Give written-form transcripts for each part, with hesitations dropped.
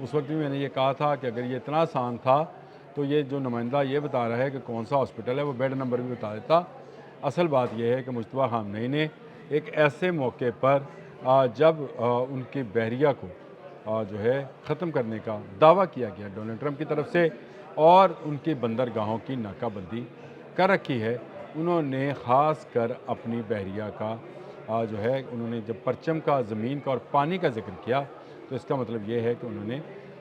اس وقت بھی میں نے یہ کہا تھا کہ اگر یہ اتنا آسان تھا تو یہ جو نمائندہ یہ بتا رہا ہے کہ کون سا ہاسپٹل ہے وہ بیڈ نمبر بھی بتا دیتا۔ اصل بات یہ ہے کہ مجتبیٰ خامنئی نے ایک ایسے موقع پر جب ان کی بحریہ کو جو ہے ختم کرنے کا دعویٰ کیا گیا ڈونلڈ ٹرمپ کی طرف سے اور ان کی بندرگاہوں کی ناکہ بندی کر رکھی ہے، انہوں نے خاص کر اپنی بحریہ کا جو ہے انہوں نے جب پرچم کا، زمین کا اور پانی کا ذکر کیا تو اس کا مطلب یہ ہے کہ انہوں نے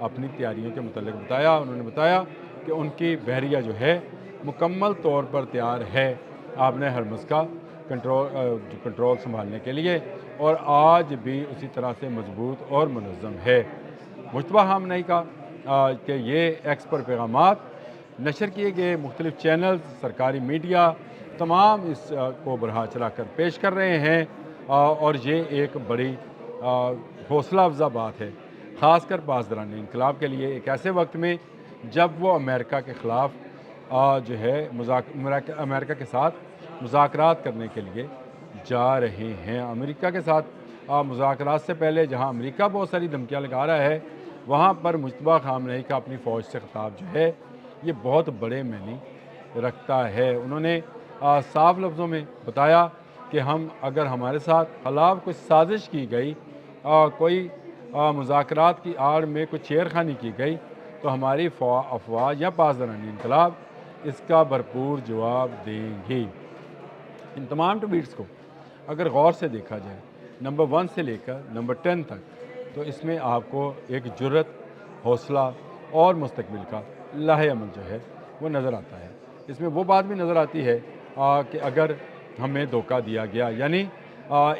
اپنی تیاریوں کے متعلق بتایا۔ انہوں نے بتایا کہ ان کی بحریہ جو ہے مکمل طور پر تیار ہے آپ نے ہرمز کا کنٹرول سنبھالنے کے لیے، اور آج بھی اسی طرح سے مضبوط اور منظم ہے۔ مجتبیٰ خامنئی کا کہ یہ ایکس پر پیغامات نشر کیے گئے، مختلف چینلز، سرکاری میڈیا تمام اس کو بڑھا چلا کر پیش کر رہے ہیں، اور یہ ایک بڑی حوصلہ افزا بات ہے، خاص کر پاسداران انقلاب کے لیے، ایک ایسے وقت میں جب وہ امریکہ کے خلاف جو ہے امریکہ کے ساتھ مذاکرات کرنے کے لیے جا رہے ہیں۔ امریکہ کے ساتھ مذاکرات سے پہلے جہاں امریکہ بہت ساری دھمکیاں لگا رہا ہے، وہاں پر مجتبیٰ خامنئی کا اپنی فوج سے خطاب جو ہے یہ بہت بڑے معنی رکھتا ہے۔ انہوں نے صاف لفظوں میں بتایا کہ اگر ہمارے ساتھ خلاف کوئی سازش کی گئی، کوئی مذاکرات کی آڑ میں کوئی چیر خانی کی گئی تو ہماری افواج یا پاسداران انقلاب اس کا بھرپور جواب دیں گی۔ ان تمام ٹویٹس کو اگر غور سے دیکھا جائے نمبر 1 سے لے کر نمبر 10 تک، تو اس میں آپ کو ایک جرأت، حوصلہ اور مستقبل کا لاہ عمل جو ہے وہ نظر آتا ہے۔ اس میں وہ بات بھی نظر آتی ہے کہ اگر ہمیں دھوکہ دیا گیا، یعنی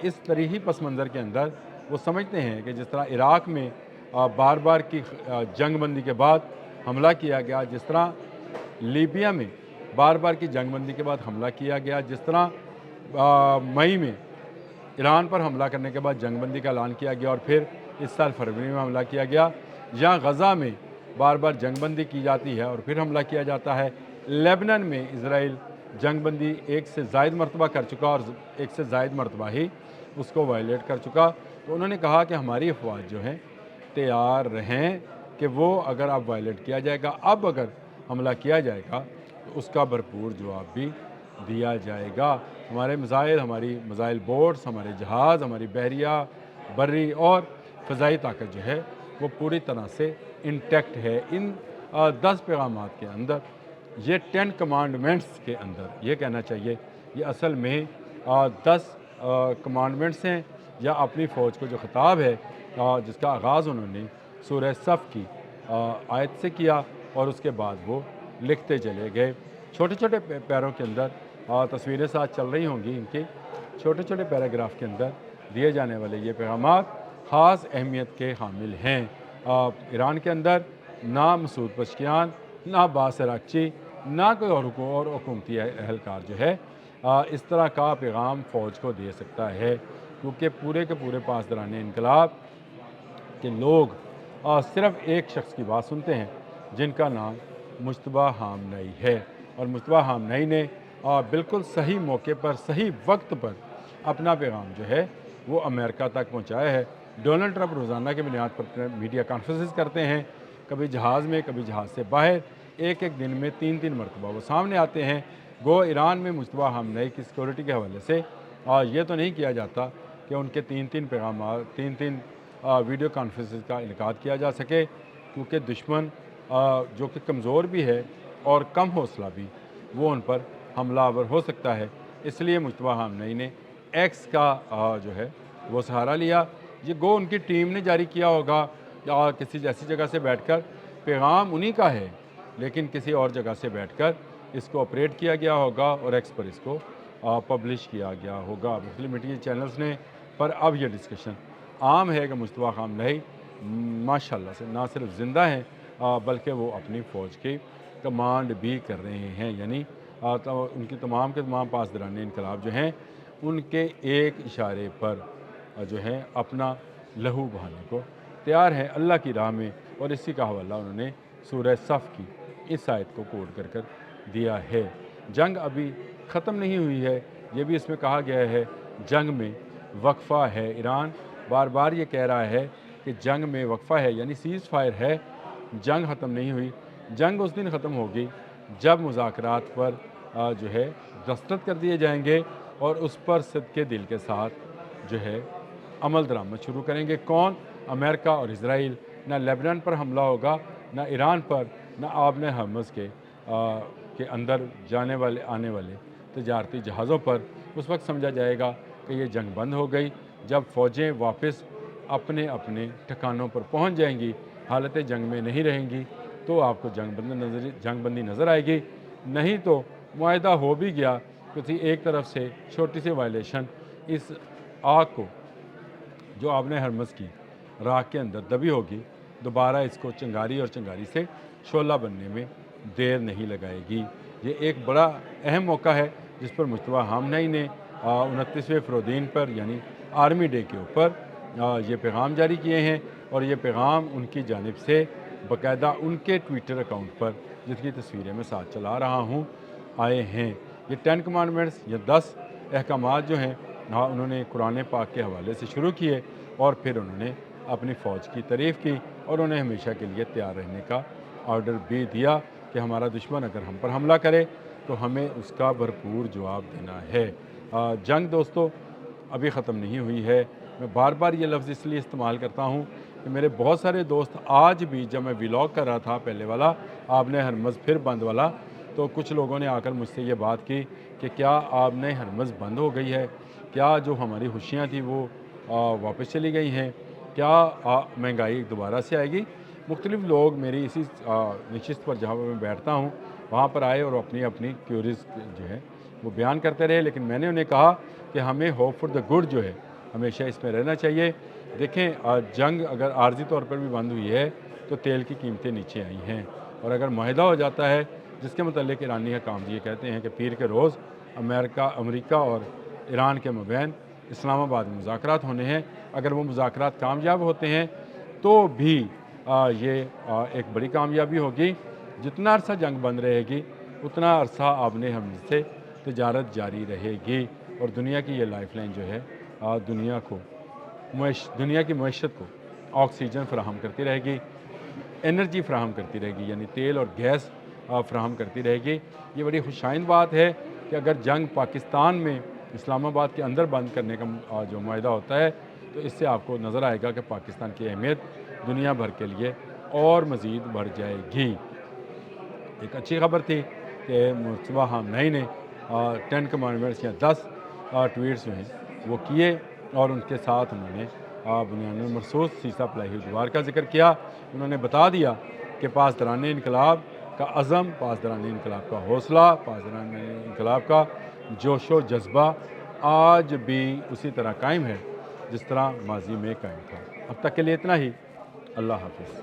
اس طریحی پس منظر کے اندر وہ سمجھتے ہیں کہ جس طرح عراق میں بار بار کی جنگ بندی کے بعد حملہ کیا گیا، جس طرح لیبیا میں بار بار کی جنگ بندی کے بعد حملہ کیا گیا، جس طرح مئی میں ایران پر حملہ کرنے کے بعد جنگ بندی کا اعلان کیا گیا اور پھر اس سال فروری میں حملہ کیا گیا، یا غزہ میں بار بار جنگ بندی کی جاتی ہے اور پھر حملہ کیا جاتا ہے، لیبنان میں اسرائیل جنگ بندی ایک سے زائد مرتبہ کر چکا اور ایک سے زائد مرتبہ ہی اس کو وائلیٹ کر چکا، تو انہوں نے کہا کہ ہماری افواج جو ہیں تیار رہیں کہ وہ اگر اب وائلیٹ کیا جائے گا، اب اگر حملہ کیا جائے گا تو اس کا بھرپور جواب بھی دیا جائے گا۔ ہمارے میزائل، ہماری میزائل بورڈز، ہمارے جہاز، ہماری بحریہ، بری اور فضائی طاقت جو ہے وہ پوری طرح سے انٹیکٹ ہے۔ ان 10 پیغامات کے اندر، یہ 10 کمانڈمنٹس کے اندر یہ کہنا چاہیے، یہ اصل میں 10 کمانڈمنٹس ہیں، یا اپنی فوج کو جو خطاب ہے جس کا آغاز انہوں نے سورہ صف کی آیت سے کیا اور اس کے بعد وہ لکھتے چلے گئے۔ چھوٹے چھوٹے پیروں کے اندر تصویریں ساتھ چل رہی ہوں گی، ان کے چھوٹے چھوٹے پیراگراف کے اندر دیے جانے والے یہ پیغامات خاص اہمیت کے حامل ہیں۔ ایران کے اندر نہ مسعود پزشکیان، نہ عباس عراقچی، نہ کوئی اور حکومتی اہلکار جو ہے اس طرح کا پیغام فوج کو دے سکتا ہے، کیونکہ پورے کے پورے پاسداران انقلاب کے لوگ صرف ایک شخص کی بات سنتے ہیں جن کا نام مجتبیٰ خامنئی ہے، اور مجتبیٰ خامنئی نے بالکل صحیح موقع پر، صحیح وقت پر اپنا پیغام جو ہے وہ امریکہ تک پہنچایا ہے۔ ڈونلڈ ٹرمپ روزانہ کی بنیاد پر میڈیا کانفرنسز کرتے ہیں، کبھی جہاز میں، کبھی جہاز سے باہر، ایک دن میں 3 مرتبہ وہ سامنے آتے ہیں۔ گو ایران میں مجتبیٰ خامنئی کی سیکورٹی کے حوالے سے یہ تو نہیں کیا جاتا کہ ان کے 3 پیغامات، 3 ویڈیو کانفرنسز کا انعقاد کیا جا سکے، کیونکہ دشمن جو کہ کمزور بھی ہے اور کم حوصلہ بھی، وہ ان پر حملہ آور ہو سکتا ہے۔ اس لیے مجتبیٰ خامنئی نے ایکس کا جو ہے وہ سہارا لیا۔ یہ گو ان کی ٹیم نے جاری کیا ہوگا یا کسی ایسی جگہ سے بیٹھ کر، پیغام انہی کا ہے لیکن کسی اور جگہ سے بیٹھ کر اس کو آپریٹ کیا گیا ہوگا اور ایکس پر اس کو پبلش کیا گیا ہوگا مختلف میڈیا چینلز نے۔ پر اب یہ ڈسکشن عام ہے کہ مجتبیٰ خامنئی ماشاءاللہ سے نہ صرف زندہ ہیں بلکہ وہ اپنی فوج کی کمانڈ بھی کر رہے ہیں، یعنی ان کی تمام کے تمام پاسداران انقلاب جو ہیں ان کے ایک اشارے پر جو ہے اپنا لہو بہانے کو تیار ہیں اللہ کی راہ میں، اور اسی کا حوالہ انہوں نے سورہ صف کی اس آیت کو کوٹ کر دیا ہے۔ جنگ ابھی ختم نہیں ہوئی ہے، یہ بھی اس میں کہا گیا ہے، جنگ میں وقفہ ہے۔ ایران بار بار یہ کہہ رہا ہے کہ جنگ میں وقفہ ہے، یعنی سیز فائر ہے، جنگ ختم نہیں ہوئی۔ جنگ اس دن ختم ہوگی جب مذاکرات پر جو ہے دستخط کر دیے جائیں گے اور اس پر صدقے دل کے ساتھ جو ہے عمل درآمد شروع کریں گے۔ کون؟ امریکہ اور اسرائیل۔ نہ لیبنان پر حملہ ہوگا، نہ ایران پر، نہ آبِ ہرمز کے اندر جانے والے آنے والے تجارتی جہازوں پر۔ اس وقت سمجھا جائے گا کہ یہ جنگ بند ہو گئی، جب فوجیں واپس اپنے اپنے ٹھکانوں پر پہنچ جائیں گی، حالت جنگ میں نہیں رہیں گی، تو آپ کو جنگ بندی نظر آئے گی۔ نہیں تو معاہدہ ہو بھی گیا، کسی ایک طرف سے چھوٹی سی وائلیشن اس آگ کو جو آبِ ہرمز کی راکھ کے اندر دبی ہوگی، دوبارہ اس کو چنگاری اور چنگاری سے شعلہ بننے میں دیر نہیں لگائے گی۔ یہ ایک بڑا اہم موقع ہے جس پر مجتبیٰ خامنہئی نے 29ویں فرودین پر یعنی آرمی ڈے کے اوپر یہ پیغام جاری کیے ہیں، اور یہ پیغام ان کی جانب سے باقاعدہ ان کے ٹویٹر اکاؤنٹ پر، جس کی تصویریں میں ساتھ چلا رہا ہوں، آئے ہیں۔ یہ 10 کمانڈمنٹس یا 10 احکامات جو ہیں انہوں نے قرآن پاک کے حوالے سے شروع کیے، اور پھر انہوں نے اپنی فوج کی تعریف کی اور انہیں ہمیشہ کے لیے تیار رہنے کا آرڈر بھی دیا کہ ہمارا دشمن اگر ہم پر حملہ کرے تو ہمیں اس کا بھرپور جواب دینا ہے۔ جنگ دوستو ابھی ختم نہیں ہوئی ہے۔ میں بار بار یہ لفظ اس لیے استعمال کرتا ہوں کہ میرے بہت سارے دوست آج بھی، جب میں ولاگ کر رہا تھا پہلے والا آبِ ہرمز پھر بند والا، تو کچھ لوگوں نے آ کر مجھ سے یہ بات کی کہ کیا آبِ ہرمز بند ہو گئی ہے؟ کیا جو ہماری خوشیاں تھیں وہ واپس چلی گئی ہیں؟ کیا مہنگائی دوبارہ سے آئے گی؟ مختلف لوگ میری اسی نشست پر جہاں پر میں بیٹھتا ہوں وہاں پر آئے اور اپنی اپنی کیوریز جو ہے وہ بیان کرتے رہے، لیکن میں نے انہیں کہا کہ ہمیں ہوپ فار دا گڈ جو ہے ہمیشہ اس میں رہنا چاہیے۔ دیکھیں جنگ اگر عارضی طور پر بھی بند ہوئی ہے تو تیل کی قیمتیں نیچے آئی ہیں، اور اگر معاہدہ ہو جاتا ہے جس کے متعلق ایرانی حکام یہ کہتے ہیں کہ پیر کے روز امریکہ اور ایران کے مابین اسلام آباد میں مذاکرات ہونے ہیں، اگر وہ مذاکرات کامیاب ہوتے ہیں تو بھی یہ ایک بڑی کامیابی ہوگی۔ جتنا عرصہ جنگ بند رہے گی اتنا عرصہ آبِ ہرمز سے تجارت جاری رہے گی، اور دنیا کی یہ لائف لائن جو ہے دنیا کی معیشت کو آکسیجن فراہم کرتی رہے گی، انرجی فراہم کرتی رہے گی، یعنی تیل اور گیس فراہم کرتی رہے گی۔ یہ بڑی خوشائند بات ہے کہ اگر جنگ پاکستان میں اسلام آباد کے اندر بند کرنے کا جو معاہدہ ہوتا ہے تو اس سے آپ کو نظر آئے گا کہ پاکستان کی اہمیت دنیا بھر کے لیے اور مزید بڑھ جائے گی۔ ایک اچھی خبر تھی کہ مجتبیٰ خامنہئی نے 10 کمانڈمنٹس یا 10 ٹویٹس جو ہیں وہ کیے، اور ان کے ساتھ انہوں نے بنیان مرصوص سیسہ پلاہی دوار کا ذکر کیا۔ انہوں نے بتا دیا کہ پاسداران انقلاب کا عزم، پاسداران انقلاب کا حوصلہ، پاسداران انقلاب کا جوش و جذبہ آج بھی اسی طرح قائم ہے جس طرح ماضی میں قائم تھا۔ اب تک کے لیے اتنا ہی۔ اللہ حافظ۔